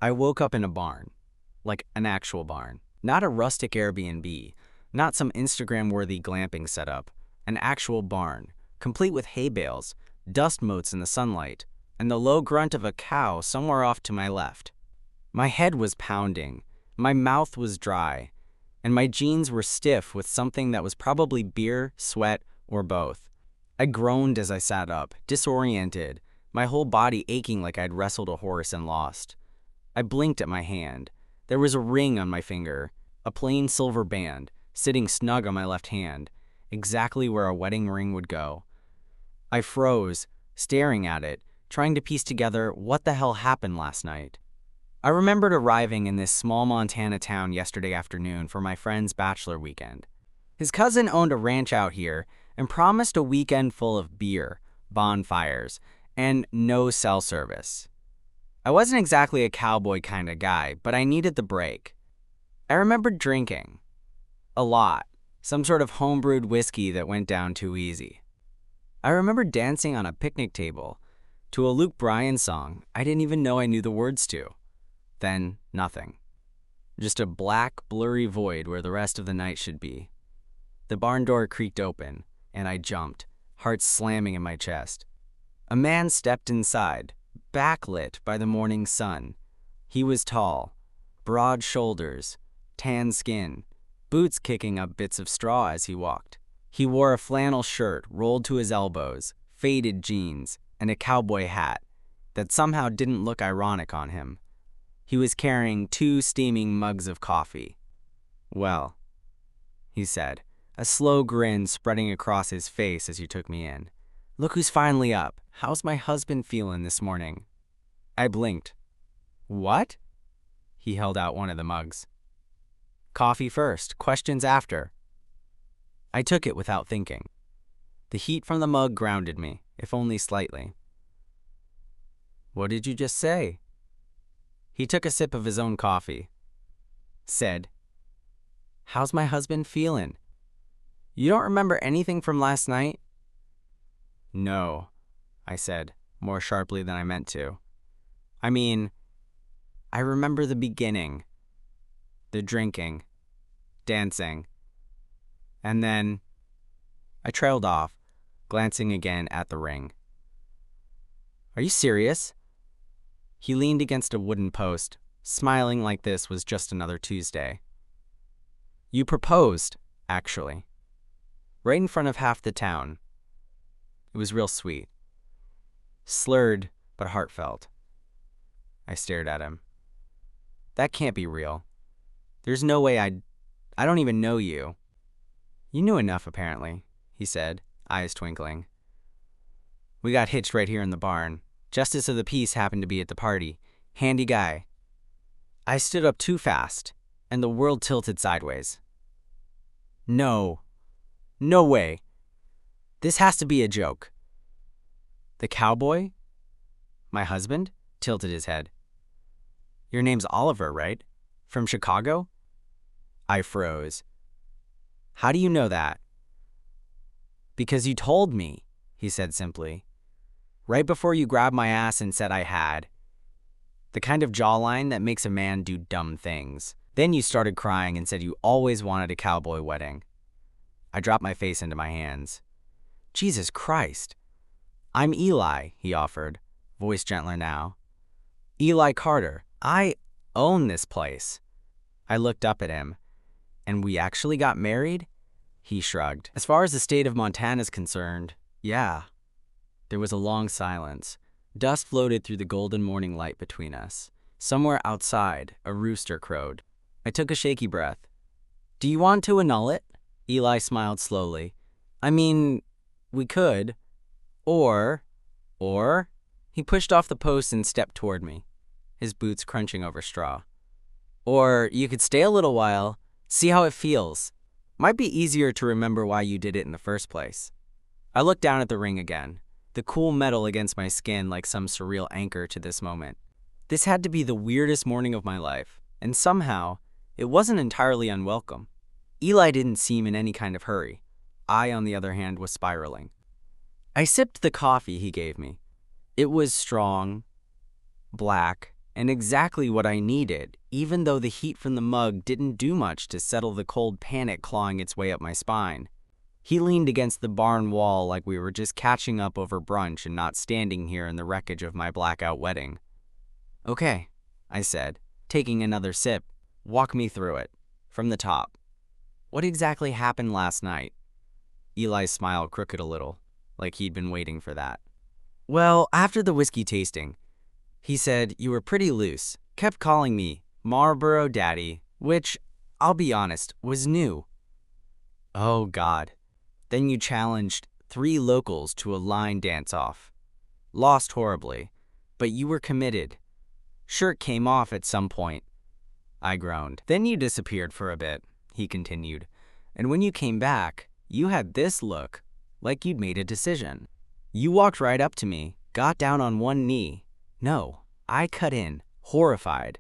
I woke up in a barn, like an actual barn. Not a rustic Airbnb, not some Instagram-worthy glamping setup. An actual barn, complete with hay bales, dust motes in the sunlight, and the low grunt of a cow somewhere off to my left. My head was pounding, my mouth was dry, and my jeans were stiff with something that was probably beer, sweat, or both. I groaned as I sat up, disoriented, my whole body aching like I'd wrestled a horse and lost. I blinked at my hand. There was a ring on my finger, a plain silver band, sitting snug on my left hand, exactly where a wedding ring would go. I froze, staring at it, trying to piece together what the hell happened last night. I remembered arriving in this small Montana town yesterday afternoon for my friend's bachelor weekend. His cousin owned a ranch out here and promised a weekend full of beer, bonfires, and no cell service. I wasn't exactly a cowboy kind of guy, but I needed the break. I remembered drinking. A lot. Some sort of homebrewed whiskey that went down too easy. I remember dancing on a picnic table to a Luke Bryan song I didn't even know I knew the words to. Then, nothing. Just a black, blurry void where the rest of the night should be. The barn door creaked open, and I jumped, heart slamming in my chest. A man stepped inside, backlit by the morning sun. He was tall, broad shoulders, tan skin, boots kicking up bits of straw as he walked. He wore a flannel shirt rolled to his elbows, faded jeans, and a cowboy hat that somehow didn't look ironic on him. He was carrying 2 steaming mugs of coffee. "Well," he said, a slow grin spreading across his face as he took me in. "Look who's finally up. How's my husband feeling this morning?" I blinked. "What?" He held out one of the mugs. "Coffee first, questions after." I took it without thinking. The heat from the mug grounded me, if only slightly. "What did you just say?" He took a sip of his own coffee. Said, "How's my husband feeling? You don't remember anything from last night?" "No," I said, more sharply than I meant to. "I mean, I remember the beginning. The drinking, dancing. And then..." I trailed off, glancing again at the ring. "Are you serious?" He leaned against a wooden post, smiling like this was just another Tuesday. "You proposed, actually. Right in front of half the town. It was real sweet. Slurred, but heartfelt." I stared at him. "That can't be real. There's no way I don't even know you." "You knew enough, apparently," he said, eyes twinkling. "We got hitched right here in the barn. Justice of the peace happened to be at the party. Handy guy." I stood up too fast, and the world tilted sideways. No. No way. This has to be a joke. "The cowboy? My husband?" tilted his head. "Your name's Oliver, right? From Chicago?" I froze. "How do you know that?" "Because you told me," he said simply. "Right before you grabbed my ass and said I had. The kind of jawline that makes a man do dumb things. Then you started crying and said you always wanted a cowboy wedding." I dropped my face into my hands. "Jesus Christ." "I'm Eli," he offered, voice gentler now. "Eli Carter. I own this place." I looked up at him. "And we actually got married?" He shrugged. "As far as the state of Montana is concerned, yeah." There was a long silence. Dust floated through the golden morning light between us. Somewhere outside, a rooster crowed. I took a shaky breath. "Do you want to annul it?" Eli smiled slowly. "I mean, we could. Or... He pushed off the post and stepped toward me, his boots crunching over straw. "Or you could stay a little while, see how it feels. Might be easier to remember why you did it in the first place." I looked down at the ring again, the cool metal against my skin like some surreal anchor to this moment. This had to be the weirdest morning of my life, and somehow, it wasn't entirely unwelcome. Eli didn't seem in any kind of hurry. I, on the other hand, was spiraling. I sipped the coffee he gave me. It was strong, black, and exactly what I needed, even though the heat from the mug didn't do much to settle the cold panic clawing its way up my spine. He leaned against the barn wall like we were just catching up over brunch and not standing here in the wreckage of my blackout wedding. "Okay," I said, taking another sip. "Walk me through it. From the top. What exactly happened last night?" Eli's smile crooked a little, like he'd been waiting for that. "Well, after the whiskey tasting, he said you were pretty loose, kept calling me Marlboro Daddy, which, I'll be honest, was new." "Oh, God." "Then you challenged 3 locals to a line dance-off. Lost horribly, but you were committed. Shirt came off at some point." I groaned. "Then you disappeared for a bit," he continued. "And when you came back, you had this look, like you'd made a decision. You walked right up to me, got down on one knee. No, I cut in, horrified,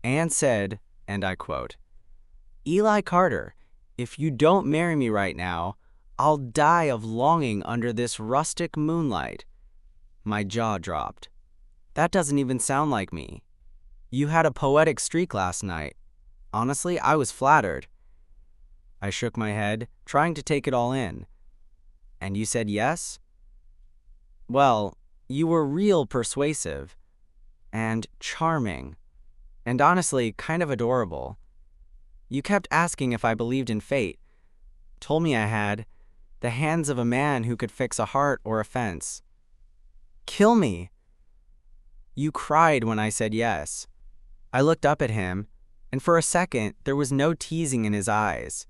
and said, and I quote, 'Eli Carter, if you don't marry me right now, I'll die of longing under this rustic moonlight.'" My jaw dropped. "That doesn't even sound like me. You had a poetic streak last night. Honestly, I was flattered." I shook my head, trying to take it all in. "And you said yes?" "Well, you were real persuasive. And charming. And honestly, kind of adorable. You kept asking if I believed in fate. Told me I had. The hands of a man who could fix a heart or a fence. Kill me." "You cried when I said yes." I looked up at him, and for a second, there was no teasing in his eyes.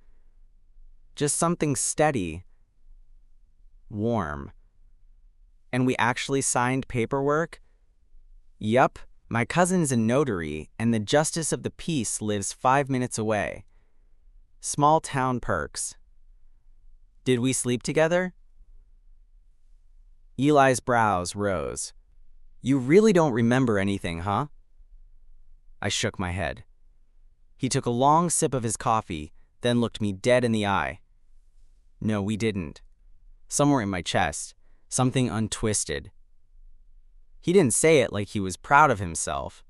Just something steady, warm. "And we actually signed paperwork?" "Yup, my cousin's a notary, and the justice of the peace lives 5 minutes away. Small town perks." "Did we sleep together?" Eli's brows rose. "You really don't remember anything, huh?" I shook my head. He took a long sip of his coffee, then looked me dead in the eye. "No, we didn't." Somewhere in my chest, something untwisted. He didn't say it like he was proud of himself,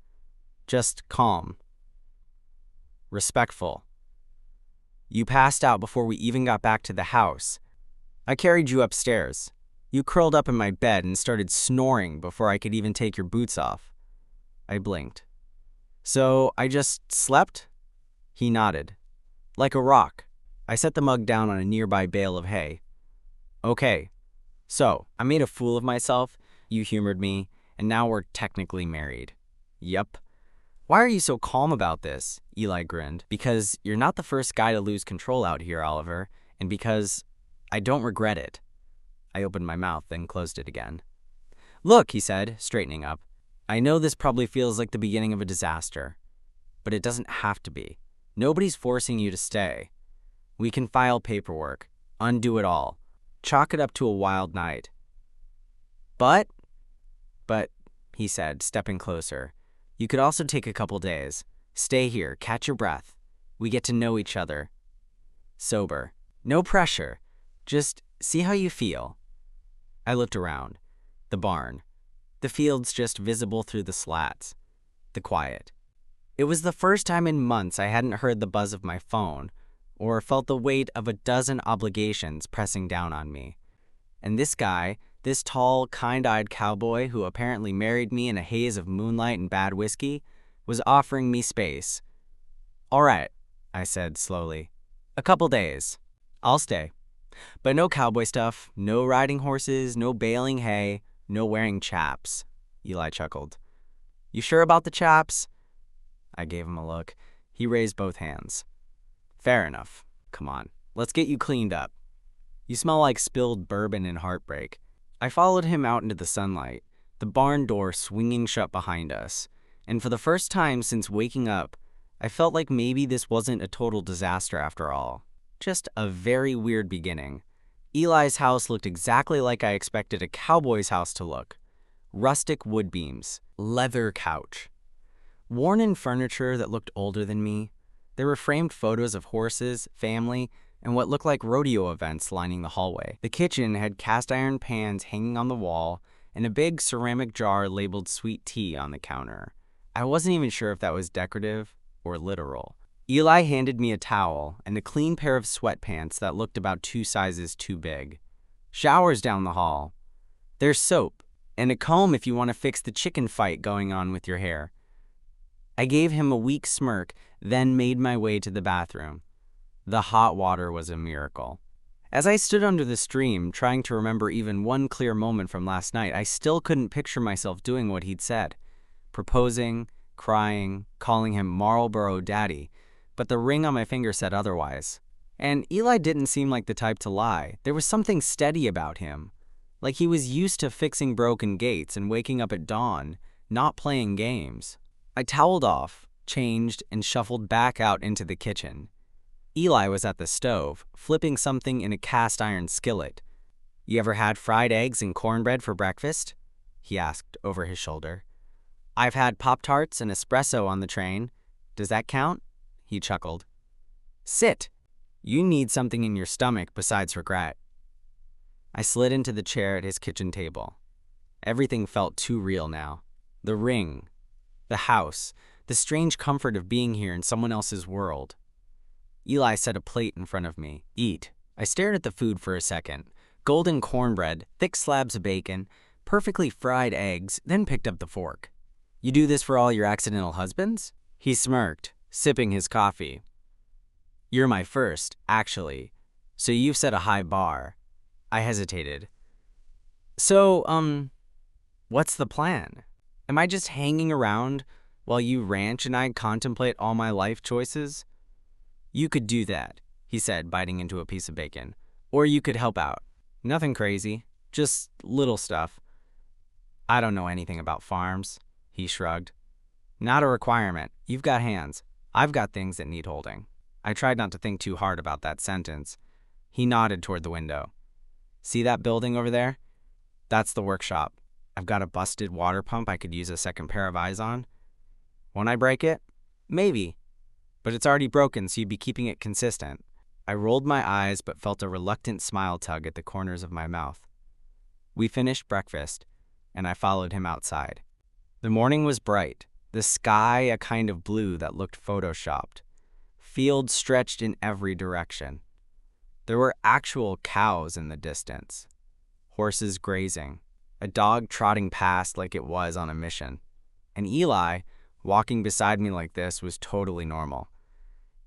just calm. Respectful. "You passed out before we even got back to the house. I carried you upstairs. You curled up in my bed and started snoring before I could even take your boots off." I blinked. "So I just slept?" He nodded. "Like a rock." I set the mug down on a nearby bale of hay. "Okay, so I made a fool of myself, you humored me, and now we're technically married." "Yup." "Why are you so calm about this?" Eli grinned. "Because you're not the first guy to lose control out here, Oliver, and because I don't regret it." I opened my mouth, then closed it again. "Look," he said, straightening up, "I know this probably feels like the beginning of a disaster, but it doesn't have to be. Nobody's forcing you to stay. We can file paperwork, undo it all, chalk it up to a wild night. But, he said, stepping closer, you could also take a couple days. Stay here, catch your breath. We get to know each other. Sober. No pressure. Just see how you feel." I looked around. The barn. The fields just visible through the slats. The quiet. It was the first time in months I hadn't heard the buzz of my phone, or felt the weight of a dozen obligations pressing down on me. And this guy, this tall, kind-eyed cowboy who apparently married me in a haze of moonlight and bad whiskey, was offering me space. "All right," I said slowly. "A couple days. I'll stay. But no cowboy stuff, no riding horses, no baling hay, no wearing chaps." Eli chuckled. "You sure about the chaps?" I gave him a look. He raised both hands. "Fair enough. Come on, let's get you cleaned up. You smell like spilled bourbon and heartbreak." I followed him out into the sunlight, the barn door swinging shut behind us, and for the first time since waking up, I felt like maybe this wasn't a total disaster after all. Just a very weird beginning. Eli's house looked exactly like I expected a cowboy's house to look. Rustic wood beams, leather couch. Worn-in furniture that looked older than me. There were framed photos of horses, family, and what looked like rodeo events lining the hallway. The kitchen had cast-iron pans hanging on the wall and a big ceramic jar labeled sweet tea on the counter. I wasn't even sure if that was decorative or literal. Eli handed me a towel and a clean pair of sweatpants that looked about 2 sizes too big. Showers down the hall. There's soap and a comb if you want to fix the chicken fight going on with your hair. I gave him a weak smirk, then made my way to the bathroom. The hot water was a miracle. As I stood under the stream, trying to remember even one clear moment from last night, I still couldn't picture myself doing what he'd said. Proposing, crying, calling him Marlboro Daddy, but the ring on my finger said otherwise. And Eli didn't seem like the type to lie. There was something steady about him, like he was used to fixing broken gates and waking up at dawn, not playing games. I toweled off, changed, and shuffled back out into the kitchen. Eli was at the stove, flipping something in a cast iron skillet. "You ever had fried eggs and cornbread for breakfast?" he asked over his shoulder. "I've had Pop-Tarts and espresso on the train. Does that count?" He chuckled. "Sit. You need something in your stomach besides regret." I slid into the chair at his kitchen table. Everything felt too real now. The ring, the house, the strange comfort of being here in someone else's world. Eli set a plate in front of me. "Eat." I stared at the food for a second. Golden cornbread, thick slabs of bacon, perfectly fried eggs, then picked up the fork. "You do this for all your accidental husbands?" He smirked, sipping his coffee. "You're my first, actually, so you've set a high bar." I hesitated. "So, what's the plan? Am I just hanging around while you ranch and I contemplate all my life choices?" "You could do that," he said, biting into a piece of bacon. "Or you could help out. Nothing crazy, just little stuff." "I don't know anything about farms," he shrugged. "Not a requirement. You've got hands. I've got things that need holding." I tried not to think too hard about that sentence. He nodded toward the window. "See that building over there? That's the workshop. I've got a busted water pump I could use a second pair of eyes on. Won't I break it? Maybe. But it's already broken, so you'd be keeping it consistent." I rolled my eyes but felt a reluctant smile tug at the corners of my mouth. We finished breakfast, and I followed him outside. The morning was bright, the sky a kind of blue that looked photoshopped. Fields stretched in every direction. There were actual cows in the distance, horses grazing, a dog trotting past like it was on a mission. And Eli, walking beside me like this, was totally normal.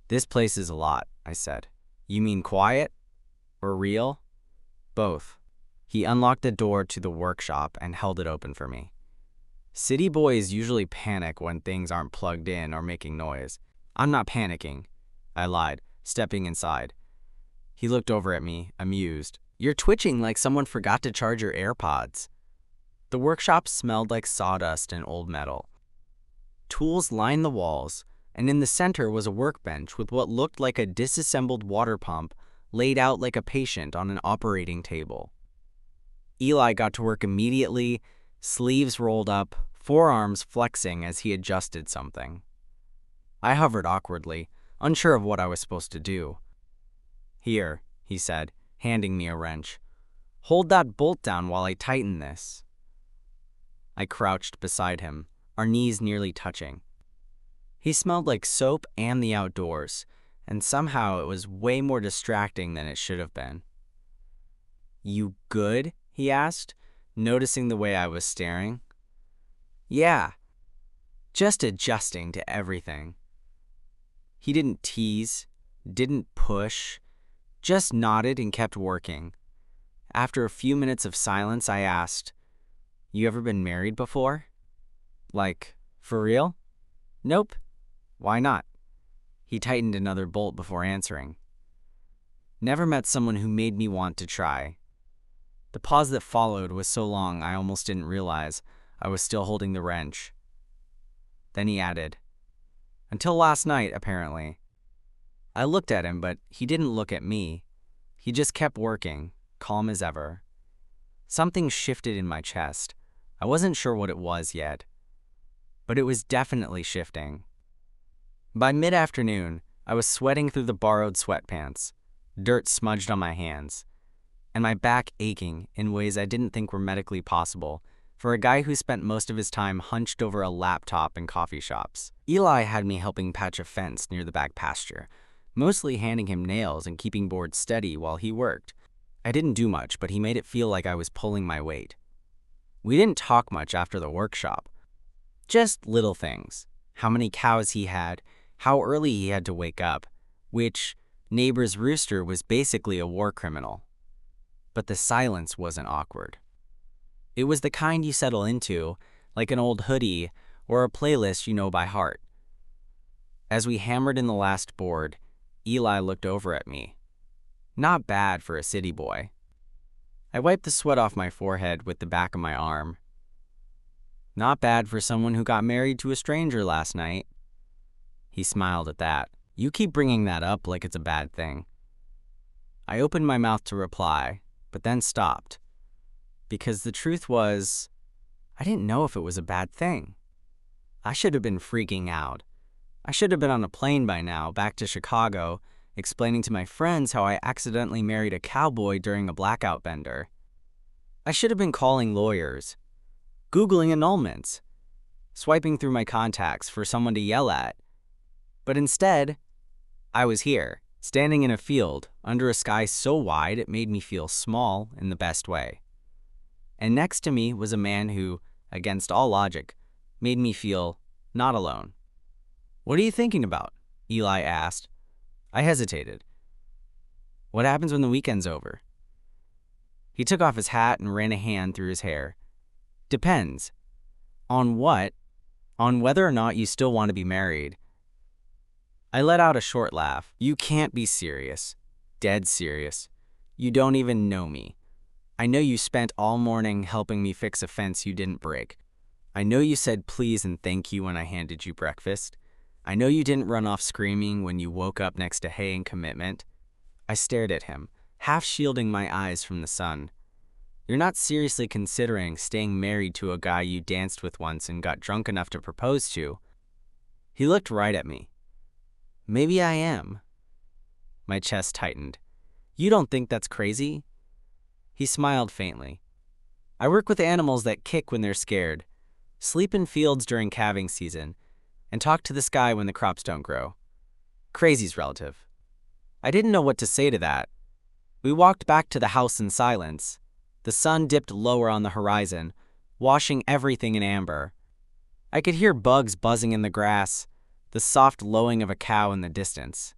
"This place is a lot," I said. "You mean quiet? Or real?" "Both." He unlocked the door to the workshop and held it open for me. City boys usually panic when things aren't plugged in or making noise. "I'm not panicking," I lied, stepping inside. He looked over at me, amused. "You're twitching like someone forgot to charge your AirPods." The workshop smelled like sawdust and old metal. Tools lined the walls, and in the center was a workbench with what looked like a disassembled water pump laid out like a patient on an operating table. Eli got to work immediately, sleeves rolled up, forearms flexing as he adjusted something. I hovered awkwardly, unsure of what I was supposed to do. "Here," he said, handing me a wrench. "Hold that bolt down while I tighten this." I crouched beside him, our knees nearly touching. He smelled like soap and the outdoors, and somehow it was way more distracting than it should have been. "You good?" he asked, noticing the way I was staring. "Yeah, just adjusting to everything." He didn't tease, didn't push, just nodded and kept working. After a few minutes of silence, I asked, "You ever been married before?" "Like, for real?" "Nope." "Why not?" He tightened another bolt before answering. "Never met someone who made me want to try." The pause that followed was so long I almost didn't realize I was still holding the wrench. Then he added, "Until last night, apparently." I looked at him, but he didn't look at me. He just kept working, calm as ever. Something shifted in my chest. I wasn't sure what it was yet, but it was definitely shifting. By mid-afternoon, I was sweating through the borrowed sweatpants, dirt smudged on my hands, and my back aching in ways I didn't think were medically possible, for a guy who spent most of his time hunched over a laptop in coffee shops. Eli had me helping patch a fence near the back pasture, mostly handing him nails and keeping boards steady while he worked. I didn't do much, but he made it feel like I was pulling my weight. We didn't talk much after the workshop. Just little things. How many cows he had, how early he had to wake up, which neighbor's rooster was basically a war criminal. But the silence wasn't awkward. It was the kind you settle into, like an old hoodie or a playlist you know by heart. As we hammered in the last board, Eli looked over at me. Not bad for a city boy. I wiped the sweat off my forehead with the back of my arm. Not bad for someone who got married to a stranger last night. He smiled at that. You keep bringing that up like it's a bad thing. I opened my mouth to reply, but then stopped. Because the truth was, I didn't know if it was a bad thing. I should have been freaking out. I should have been on a plane by now, back to Chicago, explaining to my friends how I accidentally married a cowboy during a blackout bender. I should have been calling lawyers, Googling annulments, swiping through my contacts for someone to yell at. But instead, I was here, standing in a field, under a sky so wide it made me feel small in the best way. And next to me was a man who, against all logic, made me feel not alone. What are you thinking about? Eli asked. I hesitated. What happens when the weekend's over? He took off his hat and ran a hand through his hair. Depends. On what? On whether or not you still want to be married. I let out a short laugh. You can't be serious. Dead serious. You don't even know me. I know you spent all morning helping me fix a fence you didn't break. I know you said please and thank you when I handed you breakfast. I know you didn't run off screaming when you woke up next to hay and commitment. I stared at him, half shielding my eyes from the sun. You're not seriously considering staying married to a guy you danced with once and got drunk enough to propose to. He looked right at me. Maybe I am. My chest tightened. You don't think that's crazy? He smiled faintly. I work with animals that kick when they're scared, sleep in fields during calving season, and talk to the sky when the crops don't grow. Crazy's relative. I didn't know what to say to that. We walked back to the house in silence. The sun dipped lower on the horizon, washing everything in amber. I could hear bugs buzzing in the grass, the soft lowing of a cow in the distance.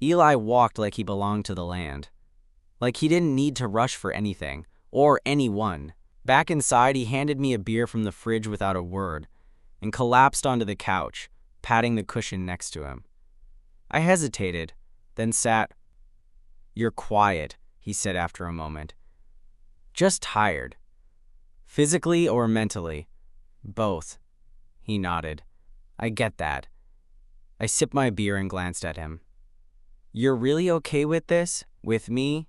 Eli walked like he belonged to the land, like he didn't need to rush for anything, or anyone. Back inside, he handed me a beer from the fridge without a word, and collapsed onto the couch, patting the cushion next to him. I hesitated, then sat. You're quiet, he said after a moment. Just tired. Physically or mentally? Both. He nodded. I get that. I sipped my beer and glanced at him. You're really okay with this? With me?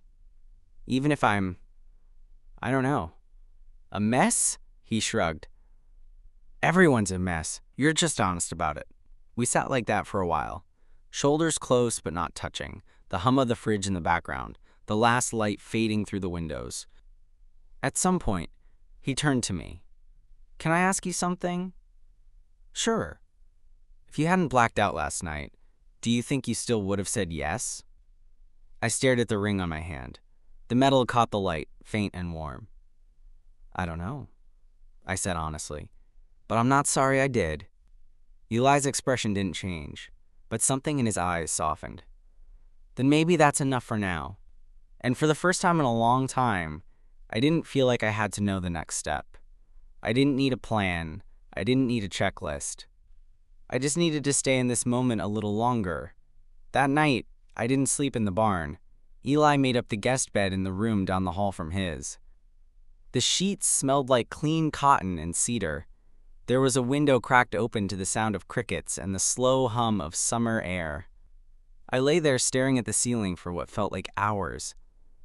Even if I don't know. A mess? He shrugged. Everyone's a mess. You're just honest about it. We sat like that for a while. Shoulders close but not touching. The hum of the fridge in the background. The last light fading through the windows. At some point, he turned to me. Can I ask you something? Sure. If you hadn't blacked out last night, do you think you still would have said yes? I stared at the ring on my hand. The metal caught the light, faint and warm. I don't know, I said honestly. But I'm not sorry I did. Eli's expression didn't change, but something in his eyes softened. Then maybe that's enough for now. And for the first time in a long time, I didn't feel like I had to know the next step. I didn't need a plan. I didn't need a checklist. I just needed to stay in this moment a little longer. That night, I didn't sleep in the barn. Eli made up the guest bed in the room down the hall from his. The sheets smelled like clean cotton and cedar. There was a window cracked open to the sound of crickets and the slow hum of summer air. I lay there staring at the ceiling for what felt like hours,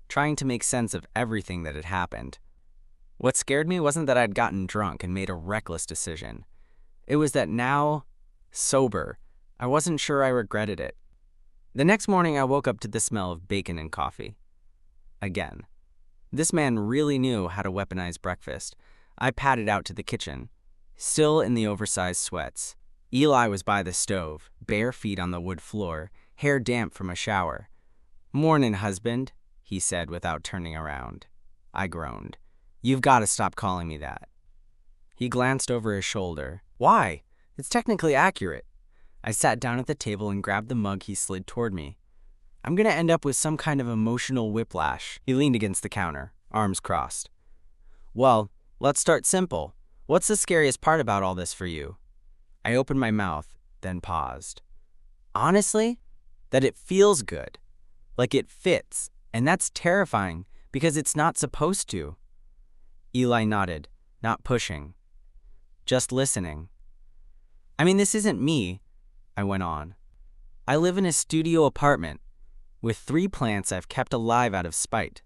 trying to make sense of everything that had happened. What scared me wasn't that I'd gotten drunk and made a reckless decision. It was that now, sober, I wasn't sure I regretted it. The next morning I woke up to the smell of bacon and coffee. Again. This man really knew how to weaponize breakfast. I padded out to the kitchen, still in the oversized sweats. Eli was by the stove, bare feet on the wood floor, hair damp from a shower. "Mornin', husband," he said without turning around. I groaned. "You've got to stop calling me that." He glanced over his shoulder. "Why? It's technically accurate." I sat down at the table and grabbed the mug he slid toward me. "I'm gonna end up with some kind of emotional whiplash." He leaned against the counter, arms crossed. "Well, let's start simple. What's the scariest part about all this for you?" I opened my mouth, then paused. "Honestly, that it feels good. Like it fits, and that's terrifying because it's not supposed to." Eli nodded, not pushing, just listening. "I mean, this isn't me," I went on. "I live in a studio apartment with 3 plants I've kept alive out of spite.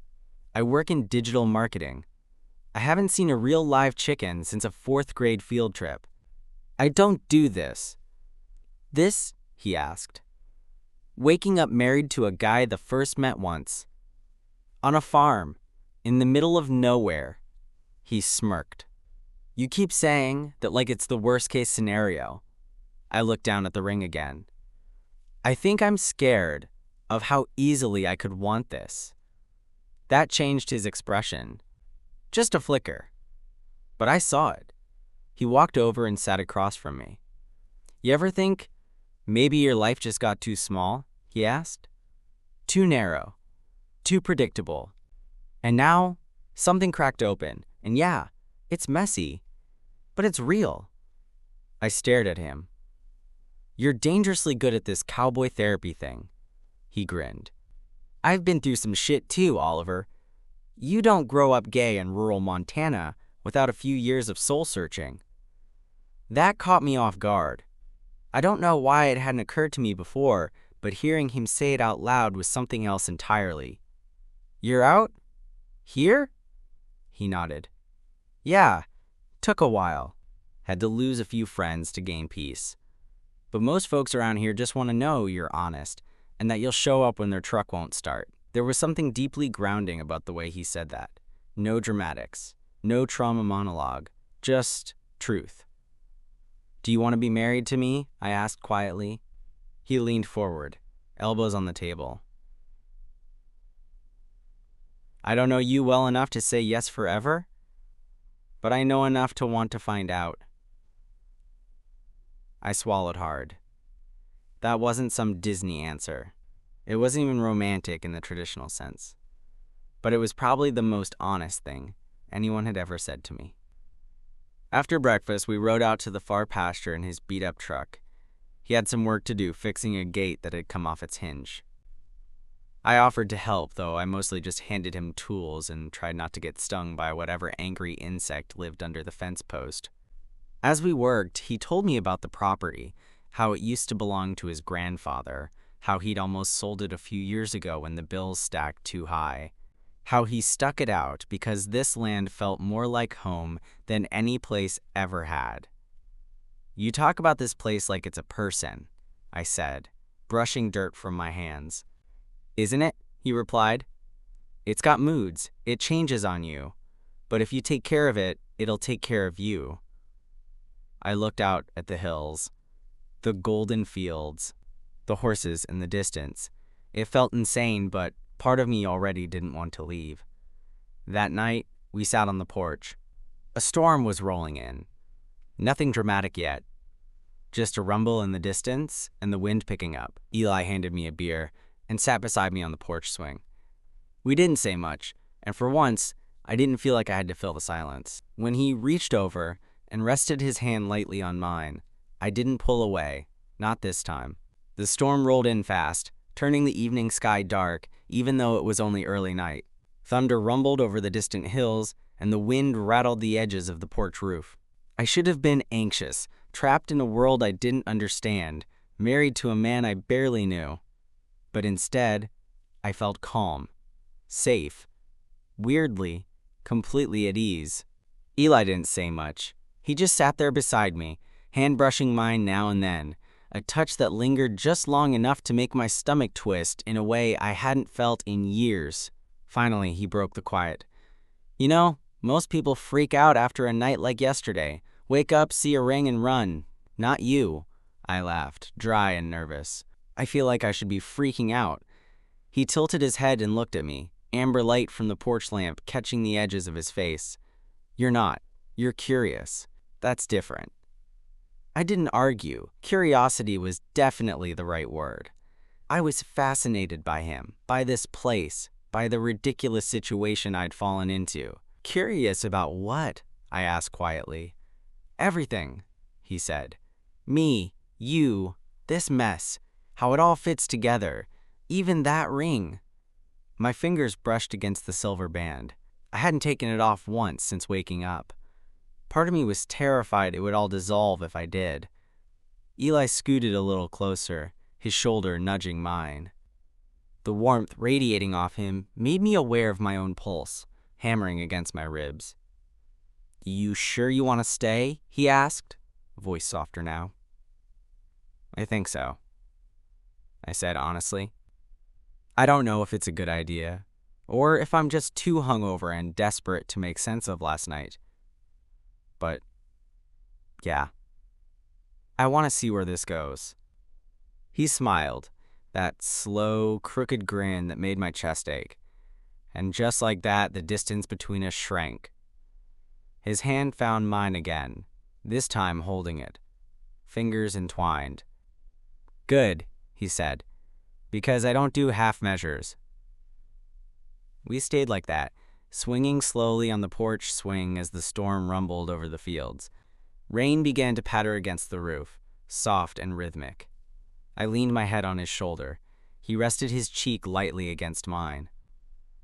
I work in digital marketing. I haven't seen a real live chicken since a 4th grade field trip. I don't do this." "This?" he asked. "Waking up married to a guy the first met once. On a farm, in the middle of nowhere." He smirked. "You keep saying that like it's the worst case scenario." I looked down at the ring again. "I think I'm scared of how easily I could want this." That changed his expression. Just a flicker. But I saw it. He walked over and sat across from me. "You ever think maybe your life just got too small?" he asked. "Too narrow, too predictable. And now something cracked open, and yeah, it's messy, but it's real." I stared at him. "You're dangerously good at this cowboy therapy thing." He grinned. "I've been through some shit too, Oliver. You don't grow up gay in rural Montana without a few years of soul searching." That caught me off guard. I don't know why it hadn't occurred to me before, but hearing him say it out loud was something else entirely. "You're out? Here?" He nodded. "Yeah, took a while. Had to lose a few friends to gain peace. But most folks around here just want to know you're honest and that you'll show up when their truck won't start." There was something deeply grounding about the way he said that. No dramatics, no trauma monologue, just truth. "Do you want to be married to me?" I asked quietly. He leaned forward, elbows on the table. "I don't know you well enough to say yes forever, but I know enough to want to find out." I swallowed hard. That wasn't some Disney answer. It wasn't even romantic in the traditional sense. But it was probably the most honest thing anyone had ever said to me. After breakfast, we rode out to the far pasture in his beat-up truck. He had some work to do fixing a gate that had come off its hinge. I offered to help, though I mostly just handed him tools and tried not to get stung by whatever angry insect lived under the fence post. As we worked, he told me about the property, how it used to belong to his grandfather, how he'd almost sold it a few years ago when the bills stacked too high, how he stuck it out because this land felt more like home than any place ever had. "You talk about this place like it's a person," I said, brushing dirt from my hands. "Isn't it?" he replied. "It's got moods, it changes on you, but if you take care of it, it'll take care of you." I looked out at the hills, the golden fields, the horses in the distance. It felt insane, but part of me already didn't want to leave. That night, we sat on the porch. A storm was rolling in. Nothing dramatic yet. Just a rumble in the distance and the wind picking up. Eli handed me a beer and sat beside me on the porch swing. We didn't say much, and for once, I didn't feel like I had to fill the silence. When he reached over and rested his hand lightly on mine, I didn't pull away, not this time. The storm rolled in fast, turning the evening sky dark, even though it was only early night. Thunder rumbled over the distant hills, and the wind rattled the edges of the porch roof. I should have been anxious, trapped in a world I didn't understand, married to a man I barely knew. But instead, I felt calm, safe, weirdly, completely at ease. Eli didn't say much. He just sat there beside me, hand brushing mine now and then, a touch that lingered just long enough to make my stomach twist in a way I hadn't felt in years. Finally, he broke the quiet. "You know, Most people freak out after a night like yesterday. Wake up, see a ring, and run. Not you. I laughed, dry and nervous. I feel like I should be freaking out. He tilted his head and looked at me, amber light from the porch lamp catching the edges of his face. You're not. You're curious. That's different. I didn't argue. Curiosity was definitely the right word. I was fascinated by him, by this place, by the ridiculous situation I'd fallen into. Curious about what? I asked quietly. Everything, he said. Me, you, this mess, how it all fits together, even that ring. My fingers brushed against the silver band. I hadn't taken it off once since waking up. Part of me was terrified it would all dissolve if I did. Eli scooted a little closer, his shoulder nudging mine. The warmth radiating off him made me aware of my own pulse, hammering against my ribs. You sure you want to stay? He asked, voice softer now. I think so, I said honestly. I don't know if it's a good idea, or if I'm just too hungover and desperate to make sense of last night. But, yeah, I want to see where this goes. He smiled, that slow, crooked grin that made my chest ache. And just like that, the distance between us shrank. His hand found mine again, this time holding it, fingers entwined. Good, he said, because I don't do half measures. We stayed like that, swinging slowly on the porch swing as the storm rumbled over the fields. Rain began to patter against the roof, soft and rhythmic. I leaned my head on his shoulder. He rested his cheek lightly against mine.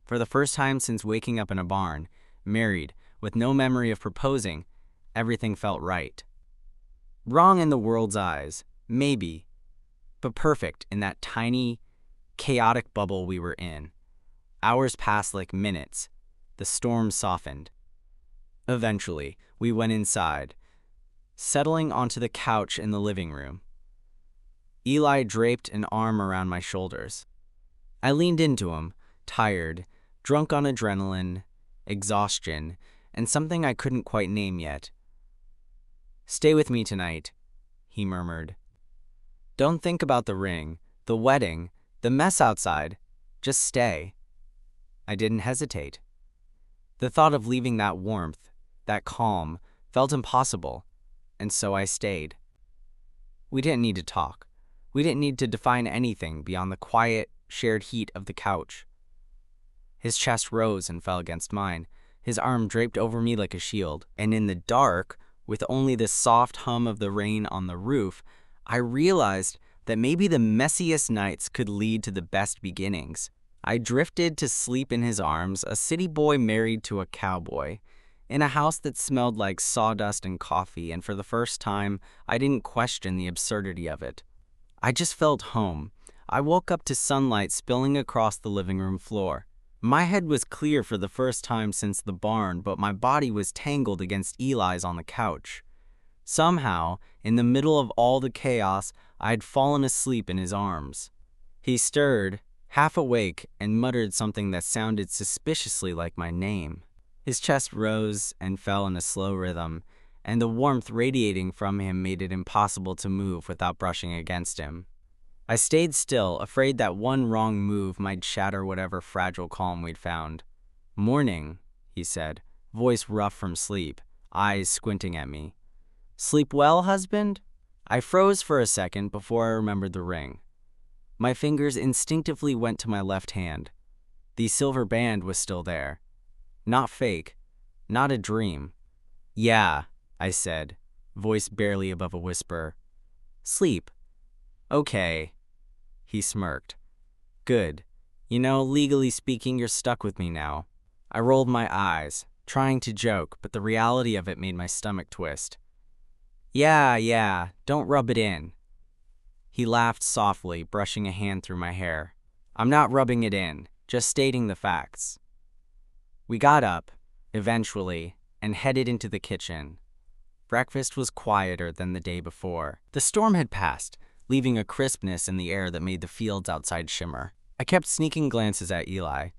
For the first time since waking up in a barn, married, with no memory of proposing, everything felt right. Wrong in the world's eyes, maybe, but perfect in that tiny, chaotic bubble we were in. Hours passed like minutes. The storm softened. Eventually, we went inside, settling onto the couch in the living room. Eli draped an arm around my shoulders. I leaned into him, tired, drunk on adrenaline, exhaustion, and something I couldn't quite name yet. Stay with me tonight, he murmured. Don't think about the ring, the wedding, the mess outside. Just stay. I didn't hesitate. The thought of leaving that warmth, that calm, felt impossible, and so I stayed. We didn't need to talk. We didn't need to define anything beyond the quiet, shared heat of the couch. His chest rose and fell against mine, his arm draped over me like a shield, and in the dark, with only the soft hum of the rain on the roof, I realized that maybe the messiest nights could lead to the best beginnings. I drifted to sleep in his arms, a city boy married to a cowboy, in a house that smelled like sawdust and coffee, and for the first time, I didn't question the absurdity of it. I just felt home. I woke up to sunlight spilling across the living room floor. My head was clear for the first time since the barn, but my body was tangled against Eli's on the couch. Somehow, in the middle of all the chaos, I had fallen asleep in his arms. He stirred, half awake, and muttered something that sounded suspiciously like my name. His chest rose and fell in a slow rhythm, and the warmth radiating from him made it impossible to move without brushing against him. I stayed still, afraid that one wrong move might shatter whatever fragile calm we'd found. Morning, he said, voice rough from sleep, eyes squinting at me. Sleep well, husband? I froze for a second before I remembered the ring. My fingers instinctively went to my left hand. The silver band was still there. Not fake, not a dream. Yeah, I said, voice barely above a whisper. Sleep. Okay. He smirked. Good. You know, legally speaking, you're stuck with me now. I rolled my eyes, trying to joke, but the reality of it made my stomach twist. Yeah, don't rub it in. He laughed softly, brushing a hand through my hair. I'm not rubbing it in, just stating the facts. We got up, eventually, and headed into the kitchen. Breakfast was quieter than the day before. The storm had passed, leaving a crispness in the air that made the fields outside shimmer. I kept sneaking glances at Eli,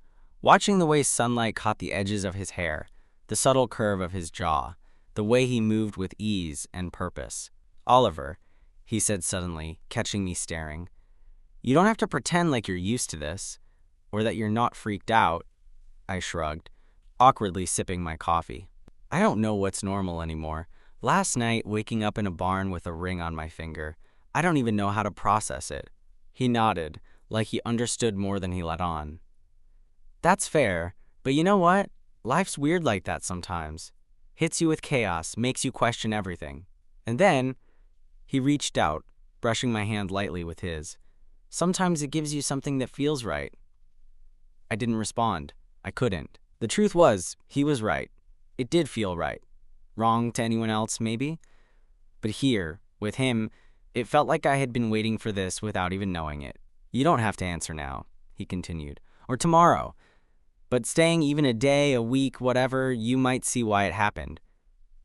watching the way sunlight caught the edges of his hair, the subtle curve of his jaw, the way he moved with ease and purpose. "Oliver," he said suddenly, catching me staring, "you don't have to pretend like you're used to this, or that you're not freaked out." I shrugged, awkwardly sipping my coffee. I don't know what's normal anymore. Last night, waking up in a barn with a ring on my finger, I don't even know how to process it. He nodded, like he understood more than he let on. "That's fair, but you know what? Life's weird like that sometimes. Hits you with chaos, makes you question everything." And then, he reached out, brushing my hand lightly with his. "Sometimes it gives you something that feels right." I didn't respond. I couldn't. The truth was, he was right. It did feel right. Wrong to anyone else, maybe? But here, with him, it felt like I had been waiting for this without even knowing it. "You don't have to answer now," he continued, "or tomorrow. But staying even a day, a week, whatever, you might see why it happened.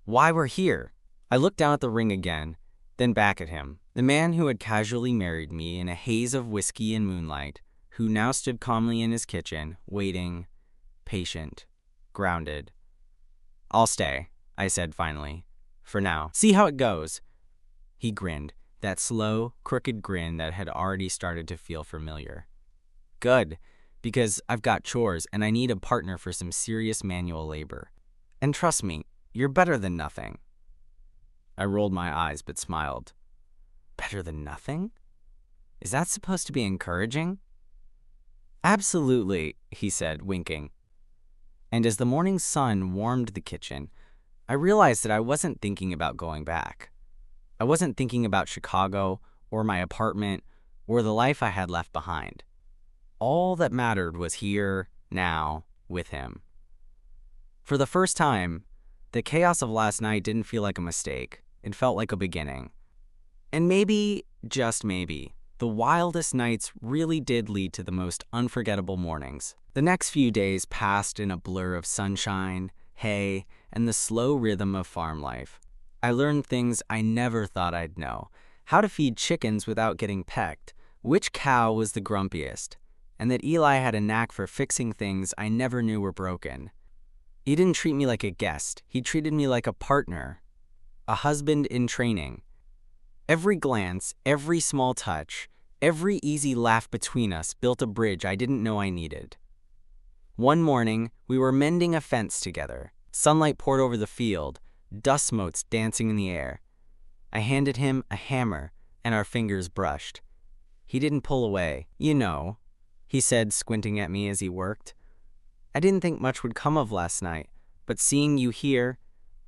Why we're here." I looked down at the ring again, then back at him, the man who had casually married me in a haze of whiskey and moonlight, who now stood calmly in his kitchen, waiting, patient, grounded. "I'll stay," I said finally, "for now. See how it goes." He grinned, that slow, crooked grin that had already started to feel familiar. "Good, because I've got chores and I need a partner for some serious manual labor. And trust me, you're better than nothing." I rolled my eyes but smiled. Better than nothing? Is that supposed to be encouraging? "Absolutely," he said, winking. And as the morning sun warmed the kitchen, I realized that I wasn't thinking about going back. I wasn't thinking about Chicago or my apartment or the life I had left behind. All that mattered was here, now, with him. For the first time, the chaos of last night didn't feel like a mistake. It felt like a beginning. And maybe, just maybe, the wildest nights really did lead to the most unforgettable mornings. The next few days passed in a blur of sunshine, hay, and the slow rhythm of farm life. I learned things I never thought I'd know: how to feed chickens without getting pecked, which cow was the grumpiest, and that Eli had a knack for fixing things I never knew were broken. He didn't treat me like a guest. He treated me like a partner, a husband in training. Every glance, every small touch, every easy laugh between us built a bridge I didn't know I needed. One morning, we were mending a fence together. Sunlight poured over the field, dust motes dancing in the air. I handed him a hammer, and our fingers brushed. He didn't pull away. "You know," he said, squinting at me as he worked, "I didn't think much would come of last night, but seeing you here,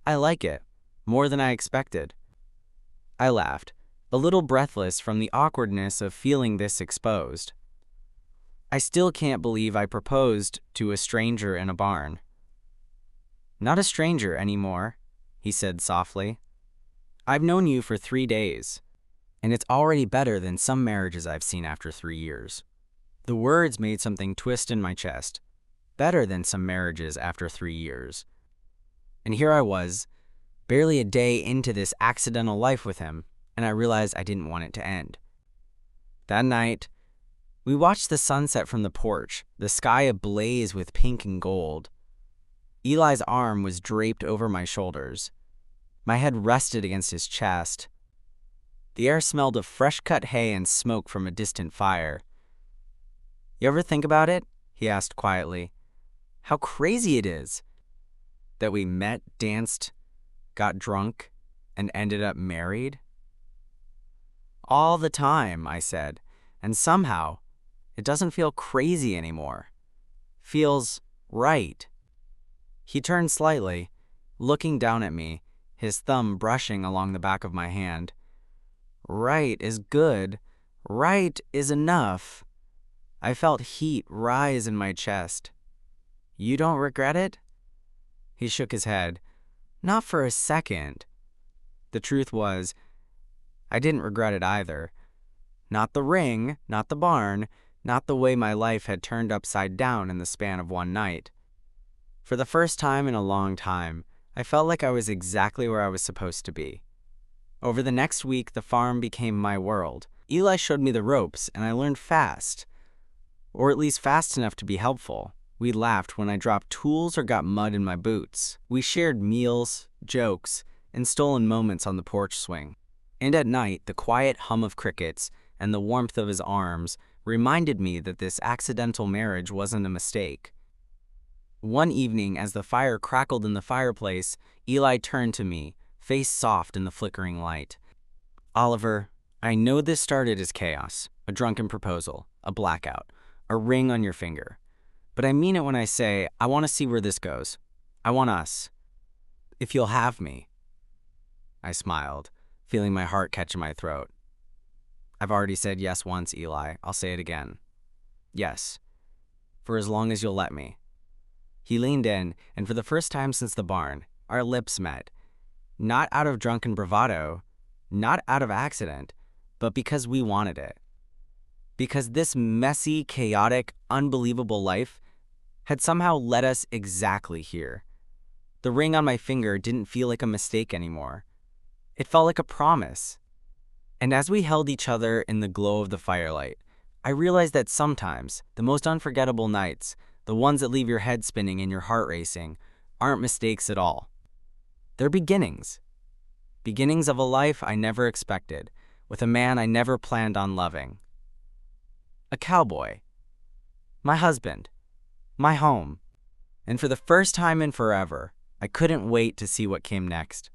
I like it, more than I expected." I laughed, a little breathless from the awkwardness of feeling this exposed. "I still can't believe I proposed to a stranger in a barn." "Not a stranger anymore," he said softly. "I've known you for 3 days, and it's already better than some marriages I've seen after 3 years." The words made something twist in my chest. Better than some marriages after 3 years. And here I was, barely a day into this accidental life with him, and I realized I didn't want it to end. That night, we watched the sunset from the porch, the sky ablaze with pink and gold. Eli's arm was draped over my shoulders. My head rested against his chest. The air smelled of fresh-cut hay and smoke from a distant fire. "You ever think about it?" he asked quietly. "How crazy it is that we met, danced, got drunk, and ended up married?" "All the time," I said, "and somehow it doesn't feel crazy anymore. Feels right." He turned slightly, looking down at me, his thumb brushing along the back of my hand. "Right is good. Right is enough." I felt heat rise in my chest. "You don't regret it?" He shook his head. "Not for a second." The truth was, I didn't regret it either. Not the ring, not the barn, not the way my life had turned upside down in the span of one night. For the first time in a long time, I felt like I was exactly where I was supposed to be. Over the next week, the farm became my world. Eli showed me the ropes, and I learned fast, or at least fast enough to be helpful. We laughed when I dropped tools or got mud in my boots. We shared meals, jokes, and stolen moments on the porch swing. And at night, the quiet hum of crickets and the warmth of his arms reminded me that this accidental marriage wasn't a mistake. One evening, as the fire crackled in the fireplace, Eli turned to me, face soft in the flickering light. "Oliver, I know this started as chaos, a drunken proposal, a blackout, a ring on your finger. But I mean it when I say I want to see where this goes. I want us. If you'll have me." I smiled, feeling my heart catch in my throat. "I've already said yes once, Eli. I'll say it again. Yes. For as long as you'll let me." He leaned in, and for the first time since the barn, our lips met. Not out of drunken bravado, not out of accident, but because we wanted it. Because this messy, chaotic, unbelievable life had somehow led us exactly here. The ring on my finger didn't feel like a mistake anymore. It felt like a promise. And as we held each other in the glow of the firelight, I realized that sometimes the most unforgettable nights, the ones that leave your head spinning and your heart racing, aren't mistakes at all. They're beginnings. Beginnings of a life I never expected, with a man I never planned on loving. A cowboy. My husband. My home. And for the first time in forever, I couldn't wait to see what came next.